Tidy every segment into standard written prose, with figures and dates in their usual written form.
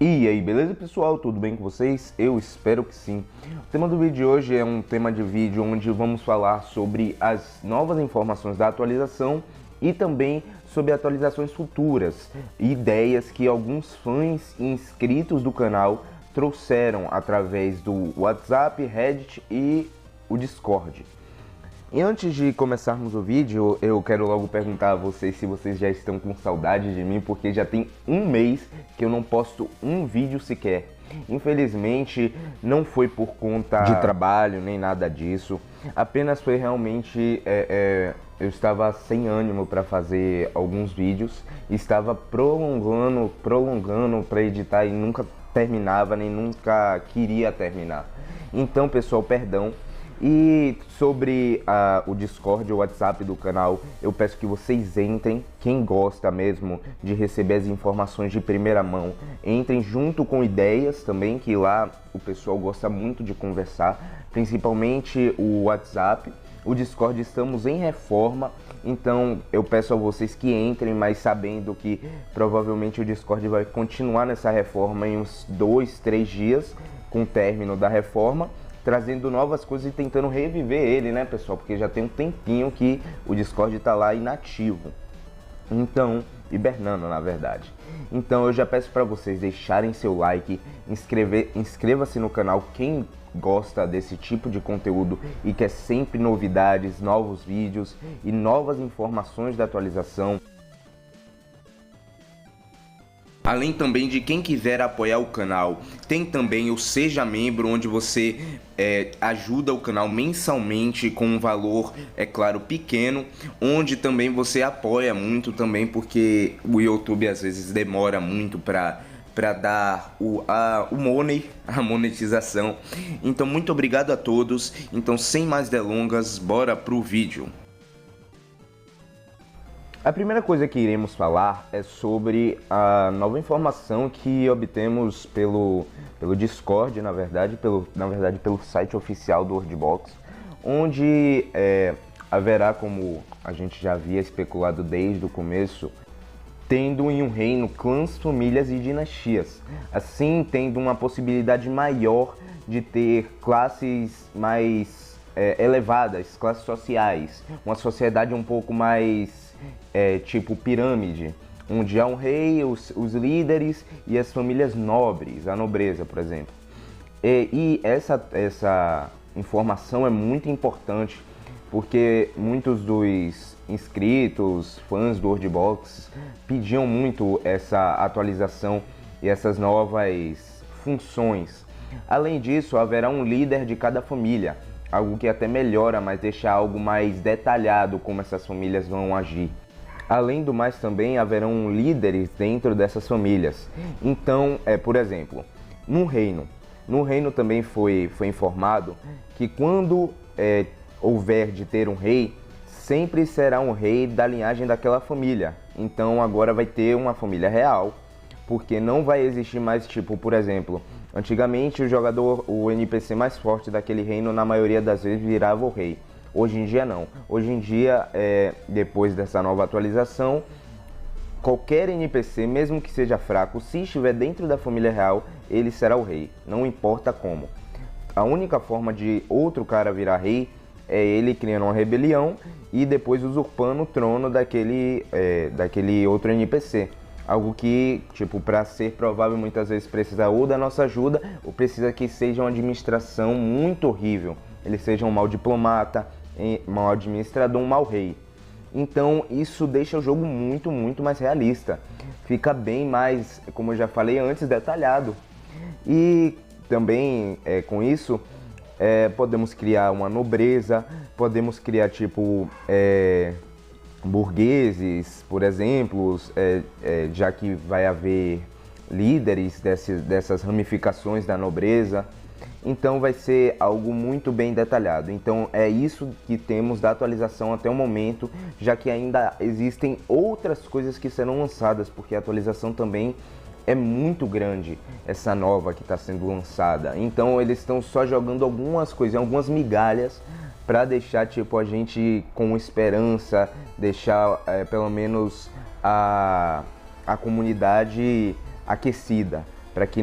E aí, beleza pessoal? Tudo bem com vocês? Eu espero que sim. O tema do vídeo de hoje é um tema de vídeo onde vamos falar sobre as novas informações da atualização e também sobre atualizações futuras, ideias que alguns fãs e inscritos do canal trouxeram através do WhatsApp, Reddit e o Discord. E antes de começarmos o vídeo, eu quero logo perguntar a vocês se vocês já estão com saudade de mim, porque já tem um mês que eu não posto um vídeo sequer. Infelizmente, não foi por conta de trabalho nem nada disso, apenas foi realmente, eu estava sem ânimo para fazer alguns vídeos, estava prolongando para editar e nunca terminava, nem nunca queria terminar. Então, pessoal, perdão. E sobre o Discord, o WhatsApp do canal, eu peço que vocês entrem, quem gosta mesmo de receber as informações de primeira mão, entrem junto com ideias também, que lá o pessoal gosta muito de conversar, principalmente o WhatsApp. O Discord estamos em reforma, então eu peço a vocês que entrem, mas sabendo que provavelmente o Discord vai continuar nessa reforma em uns 2, 3 dias, com o término da reforma, trazendo novas coisas e tentando reviver ele, né, pessoal? Porque já tem um tempinho que o Discord tá lá inativo. Então, hibernando, na verdade. Então, eu já peço para vocês deixarem seu like, inscreva-se no canal quem gosta desse tipo de conteúdo e quer sempre novidades, novos vídeos e novas informações da atualização. Além também de quem quiser apoiar o canal, tem também o Seja Membro, onde você ajuda o canal mensalmente com um valor, é claro, pequeno, onde também você apoia muito também, porque o YouTube às vezes demora muito para dar o money, a monetização. Então, muito obrigado a todos. Então, sem mais delongas, bora pro vídeo. A primeira coisa que iremos falar é sobre a nova informação que obtemos pelo Discord, na verdade pelo site oficial do Worldbox, onde haverá, como a gente já havia especulado desde o começo, tendo em um reino clãs, famílias e dinastias, assim tendo uma possibilidade maior de ter classes mais elevadas, classes sociais, uma sociedade um pouco mais tipo pirâmide, onde há um rei, os líderes e as famílias nobres, a nobreza, por exemplo. E essa informação é muito importante, porque muitos dos inscritos, fãs do Worldbox, pediam muito essa atualização e essas novas funções. Além disso, haverá um líder de cada família, algo que até melhora, mas deixa algo mais detalhado como essas famílias vão agir. Além do mais, também haverão líderes dentro dessas famílias. Então, por exemplo, no reino também foi informado que quando houver de ter um rei, sempre será um rei da linhagem daquela família. Então agora vai ter uma família real, porque não vai existir mais, tipo, por exemplo, antigamente o NPC mais forte daquele reino, na maioria das vezes, virava o rei. Hoje em dia não. Hoje em dia, depois dessa nova atualização, qualquer NPC, mesmo que seja fraco, se estiver dentro da família real, ele será o rei. Não importa como. A única forma de outro cara virar rei é ele criando uma rebelião e depois usurpando o trono daquele outro NPC. Algo que, tipo, para ser provável, muitas vezes precisa ou da nossa ajuda, ou precisa que seja uma administração muito horrível. Ele seja um mau diplomata, um mau administrador, um mau rei. Então isso deixa o jogo muito mais realista. Fica bem mais, como eu já falei antes, detalhado. E também com isso podemos criar uma nobreza, podemos criar tipo burgueses, por exemplo, já que vai haver líderes dessas ramificações da nobreza. Então vai ser algo muito bem detalhado. Então é isso que temos da atualização até o momento, já que ainda existem outras coisas que serão lançadas, porque a atualização também é muito grande, essa nova que está sendo lançada. Então eles estão só jogando algumas coisas, algumas migalhas, para deixar tipo a gente com esperança, deixar pelo menos a comunidade aquecida. para que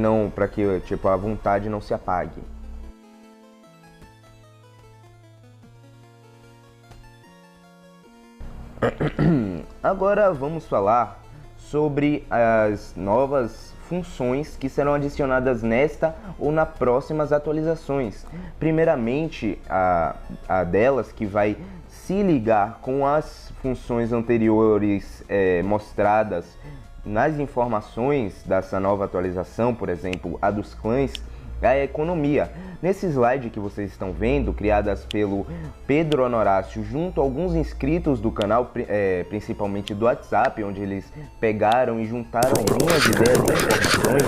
tipo, a vontade não se apague. Agora vamos falar sobre as novas funções que serão adicionadas nesta ou nas próximas atualizações. Primeiramente, a delas que vai se ligar com as funções anteriores mostradas nas informações dessa nova atualização, por exemplo, a dos clãs, é a economia. Nesse slide que vocês estão vendo, criadas pelo Pedro Honorácio junto a alguns inscritos do canal, principalmente do WhatsApp, onde eles pegaram e juntaram algumas ideias e informações.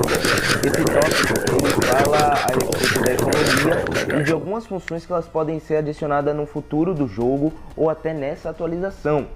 Esse tópico ele fala a respeito da economia e de algumas funções que elas podem ser adicionadas no futuro do jogo ou até nessa atualização.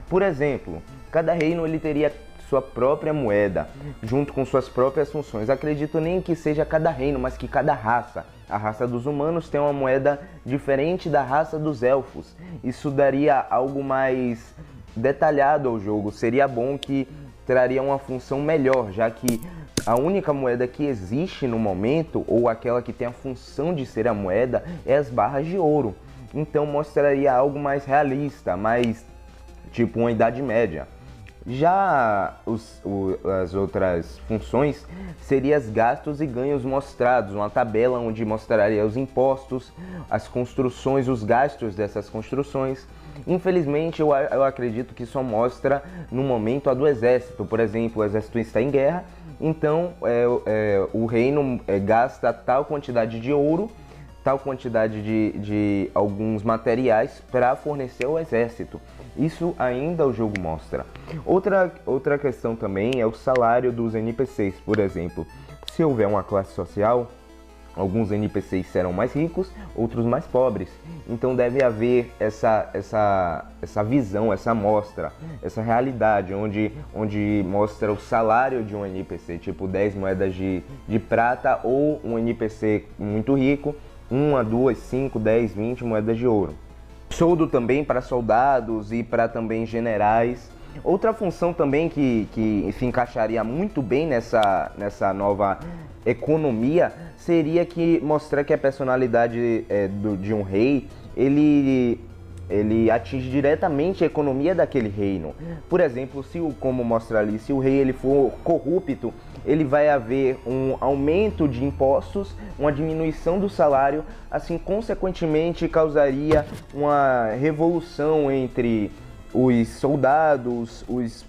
Por exemplo, cada reino ele teria sua própria moeda, junto com suas próprias funções. Acredito nem que seja cada reino, mas que cada raça. A raça dos humanos tem uma moeda diferente da raça dos elfos. Isso daria algo mais detalhado ao jogo. Seria bom que traria uma função melhor, já que a única moeda que existe no momento, ou aquela que tem a função de ser a moeda, é as barras de ouro. Então mostraria algo mais realista, mais tipo uma Idade Média. Já as outras funções seriam os gastos e ganhos mostrados, uma tabela onde mostraria os impostos, as construções, os gastos dessas construções. Infelizmente, eu acredito que só mostra no momento a do exército. Por exemplo, o exército está em guerra, então o reino gasta tal quantidade de ouro, tal quantidade de alguns materiais para fornecer ao exército. Isso ainda o jogo mostra. Outra questão também é o salário dos NPCs. Por exemplo, se houver uma classe social, alguns NPCs serão mais ricos, outros mais pobres. Então deve haver essa visão, essa mostra, essa realidade, onde mostra o salário de um NPC, tipo 10 moedas de prata, ou um NPC muito rico, 1, 2, 5, 10, 20 moedas de ouro. Soldo também para soldados e para também generais. Outra função também que se encaixaria muito bem nessa nova economia seria que mostrar que a personalidade de um rei, ele atinge diretamente a economia daquele reino. Por exemplo, como mostra ali, se o rei ele for corrupto, ele vai haver um aumento de impostos, uma diminuição do salário, assim consequentemente causaria uma revolução entre os soldados,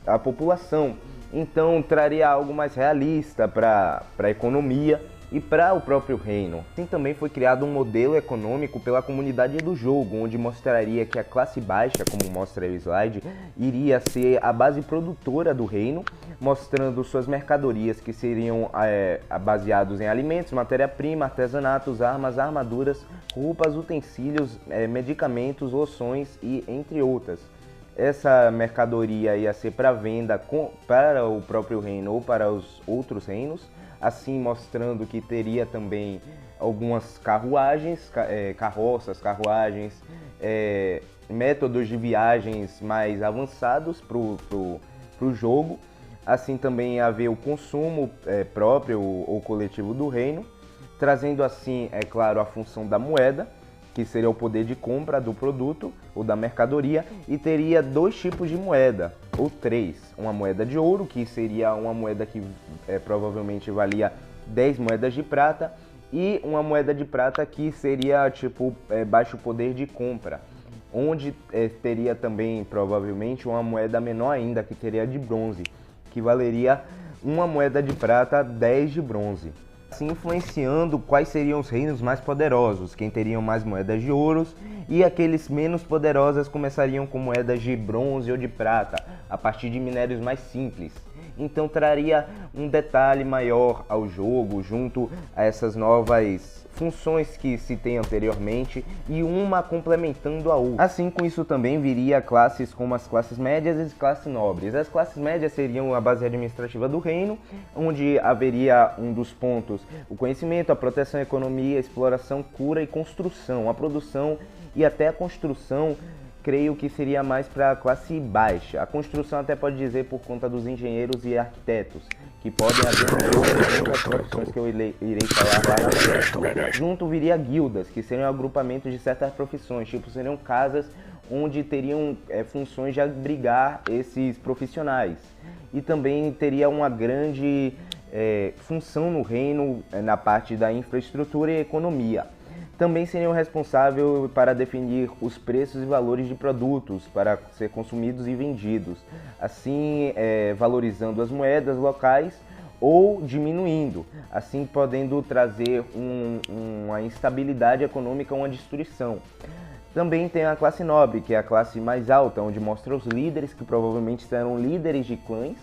a população. Então traria algo mais realista para a economia e para o próprio reino. Assim também foi criado um modelo econômico pela comunidade do jogo, onde mostraria que a classe baixa, como mostra aí o slide, iria ser a base produtora do reino, mostrando suas mercadorias que seriam baseados em alimentos, matéria-prima, artesanatos, armas, armaduras, roupas, utensílios, medicamentos, loções e entre outras. Essa mercadoria ia ser para venda para o próprio reino ou para os outros reinos, assim mostrando que teria também algumas carruagens, carruagens, métodos de viagens mais avançados para o jogo. Assim também haver o consumo próprio ou coletivo do reino, trazendo assim, é claro, a função da moeda, que seria o poder de compra do produto ou da mercadoria, e teria 2 tipos de moeda, ou 3. Uma moeda de ouro, que seria uma moeda que provavelmente valia 10 moedas de prata, e uma moeda de prata que seria tipo baixo poder de compra, onde teria também provavelmente uma moeda menor ainda, que teria de bronze, que valeria uma moeda de prata 10 de bronze. Assim influenciando quais seriam os reinos mais poderosos, quem teriam mais moedas de ouro, e aqueles menos poderosos começariam com moedas de bronze ou de prata, a partir de minérios mais simples. Então traria um detalhe maior ao jogo, junto a essas novas funções que citei anteriormente, e uma complementando a outra. Assim, com isso também viria classes como as classes médias e as classes nobres. As classes médias seriam a base administrativa do reino, onde haveria um dos pontos: o conhecimento, a proteção, a economia, a exploração, cura e construção. A produção e até a construção, creio que seria mais para a classe baixa. A construção até pode dizer por conta dos engenheiros e arquitetos, que podem haver outras profissões que eu irei falar lá na frente. Junto viria guildas, que seriam agrupamentos de certas profissões, tipo, seriam casas onde teriam funções de abrigar esses profissionais. E também teria uma grande função no reino na parte da infraestrutura e economia. Também seriam responsáveis para definir os preços e valores de produtos para ser consumidos e vendidos, assim valorizando as moedas locais ou diminuindo, assim podendo trazer uma instabilidade econômica, uma destruição. Também tem a classe nobre, que é a classe mais alta, onde mostra os líderes, que provavelmente serão líderes de clãs,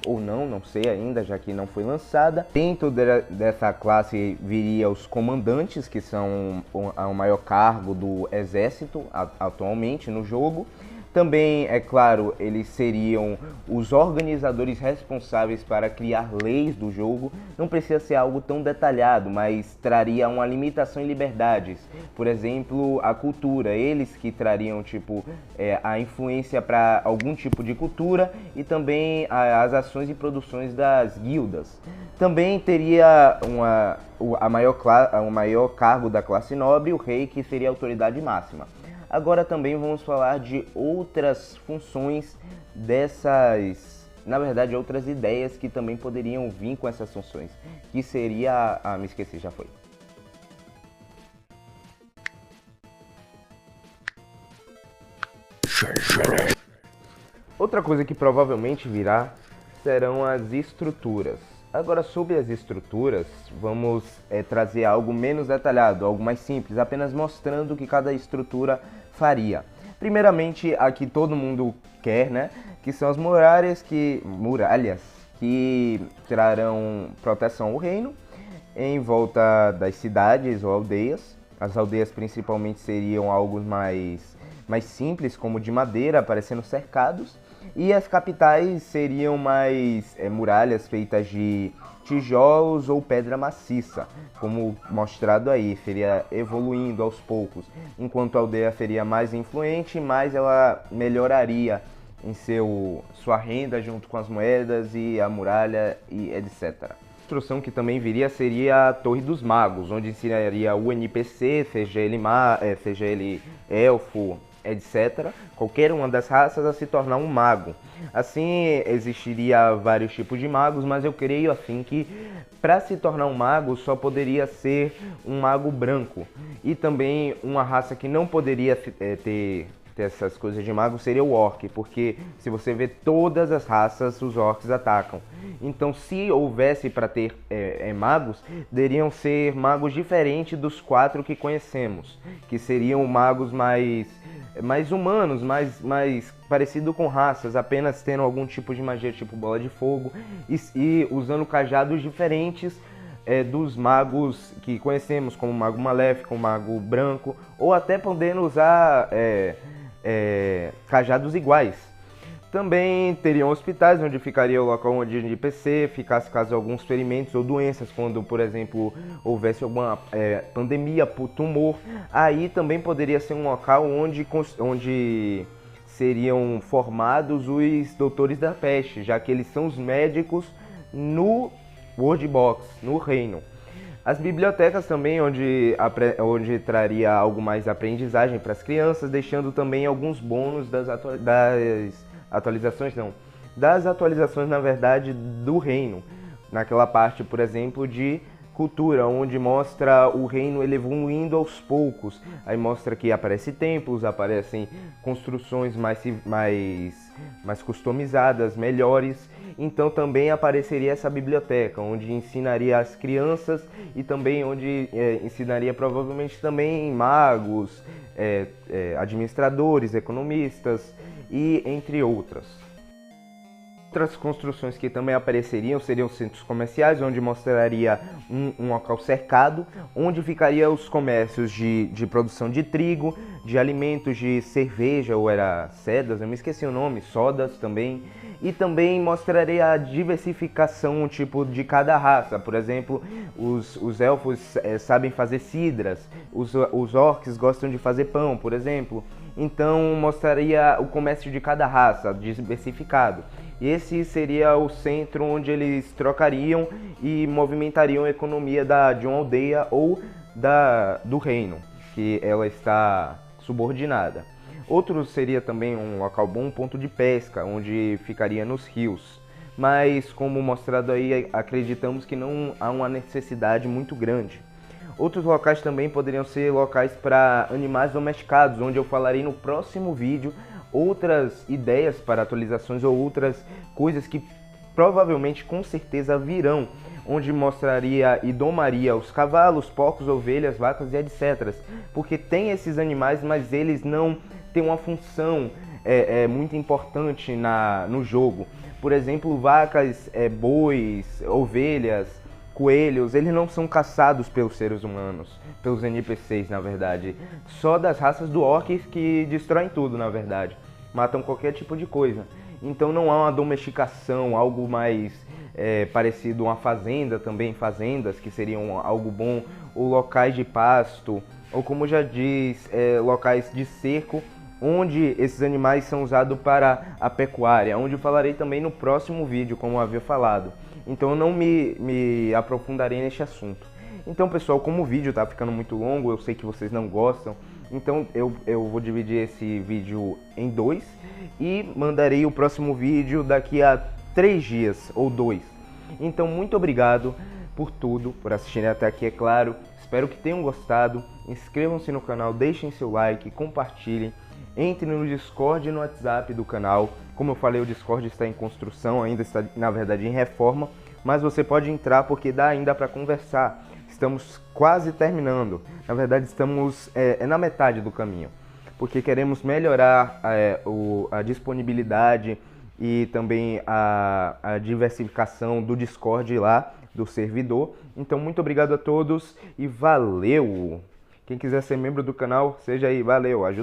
ou não sei ainda, já que não foi lançada. Dentro dessa classe viria os comandantes, que são o maior cargo do exército atualmente no jogo. Também, é claro, eles seriam os organizadores responsáveis para criar leis do jogo. Não precisa ser algo tão detalhado, mas traria uma limitação em liberdades. Por exemplo, a cultura. Eles que trariam tipo, a influência para algum tipo de cultura e também as ações e produções das guildas. Também teria o maior cargo da classe nobre, o rei, que seria a autoridade máxima. Agora também vamos falar de outras funções dessas, na verdade outras ideias que também poderiam vir com essas funções, que seria, me esqueci, já foi. Outra coisa que provavelmente virá serão as estruturas. Agora, sobre as estruturas, vamos trazer algo menos detalhado, algo mais simples, apenas mostrando o que cada estrutura faria. Primeiramente, a que todo mundo quer, né? Que são as muralhas que trarão proteção ao reino em volta das cidades ou aldeias. As aldeias principalmente seriam algo mais simples, como de madeira, parecendo cercados. E as capitais seriam mais muralhas feitas de tijolos ou pedra maciça, como mostrado aí, seria evoluindo aos poucos. Enquanto a aldeia seria mais influente, mais ela melhoraria em sua renda junto com as moedas e a muralha e etc. A construção que também viria seria a Torre dos Magos, onde ensinaria o NPC, seja ele elfo, etc., qualquer uma das raças a se tornar um mago. Assim, existiria vários tipos de magos, mas eu creio assim que para se tornar um mago só poderia ser um mago branco. E também uma raça que não poderia ter essas coisas de mago seria o orc, porque se você vê todas as raças, os orcs atacam. Então, se houvesse para ter magos, deveriam ser magos diferentes dos 4 que conhecemos, que seriam magos mais humanos, mais parecido com raças, apenas tendo algum tipo de magia, tipo bola de fogo, e usando cajados diferentes dos magos que conhecemos, como o mago maléfico, o mago branco, ou até podendo usar cajados iguais. Também teriam hospitais, onde ficaria o local onde o NPC ficasse caso alguns ferimentos ou doenças, quando, por exemplo, houvesse alguma pandemia por tumor. Aí também poderia ser um local onde seriam formados os doutores da peste, já que eles são os médicos no World Box, no reino. As bibliotecas também, onde traria algo mais aprendizagem para as crianças, deixando também alguns bônus das atualizações, na verdade, do reino. Naquela parte, por exemplo, de cultura, onde mostra o reino ele evoluindo aos poucos. Aí mostra que aparecem templos, aparecem construções mais customizadas, melhores. Então também apareceria essa biblioteca, onde ensinaria as crianças e também onde ensinaria provavelmente também magos, administradores, economistas e entre outras. Outras construções que também apareceriam seriam centros comerciais, onde mostraria um local cercado, onde ficariam os comércios de produção de trigo, de alimentos, de cerveja, ou era sedas, eu me esqueci o nome, sodas também. E também mostraria a diversificação tipo de cada raça. Por exemplo, os elfos sabem fazer cidras, os orcs gostam de fazer pão, por exemplo. Então mostraria o comércio de cada raça, diversificado. E esse seria o centro onde eles trocariam e movimentariam a economia de uma aldeia ou do reino, que ela está subordinada. Outro seria também um local bom, um ponto de pesca, onde ficaria nos rios. Mas, como mostrado aí, acreditamos que não há uma necessidade muito grande. Outros locais também poderiam ser locais para animais domesticados, onde eu falarei no próximo vídeo outras ideias para atualizações ou outras coisas que provavelmente, com certeza, virão, onde mostraria e domaria os cavalos, porcos, ovelhas, vacas e etc. Porque tem esses animais, mas eles não têm uma função muito importante no jogo. Por exemplo, vacas, bois, ovelhas, coelhos, eles não são caçados pelos seres humanos, pelos NPCs, na verdade. Só das raças do orc que destroem tudo, na verdade. Matam qualquer tipo de coisa. Então não há uma domesticação, algo mais parecido a uma fazenda também, fazendas que seriam algo bom, ou locais de pasto, ou como já diz, locais de cerco, onde esses animais são usados para a pecuária, onde eu falarei também no próximo vídeo, como eu havia falado. Então eu não me aprofundarei neste assunto. Então, pessoal, como o vídeo está ficando muito longo, eu sei que vocês não gostam, então eu vou dividir esse vídeo em 2 e mandarei o próximo vídeo daqui a 3 dias ou 2. Então, muito obrigado por tudo, por assistirem até aqui, é claro. Espero que tenham gostado. Inscrevam-se no canal, deixem seu like, compartilhem. Entre no Discord e no WhatsApp do canal. Como eu falei, o Discord está em construção, ainda está, na verdade, em reforma. Mas você pode entrar porque dá ainda para conversar. Estamos quase terminando. Na verdade, estamos na metade do caminho. Porque queremos melhorar a disponibilidade e também a diversificação do Discord lá, do servidor. Então, muito obrigado a todos e valeu! Quem quiser ser membro do canal, seja aí. Valeu, ajuda.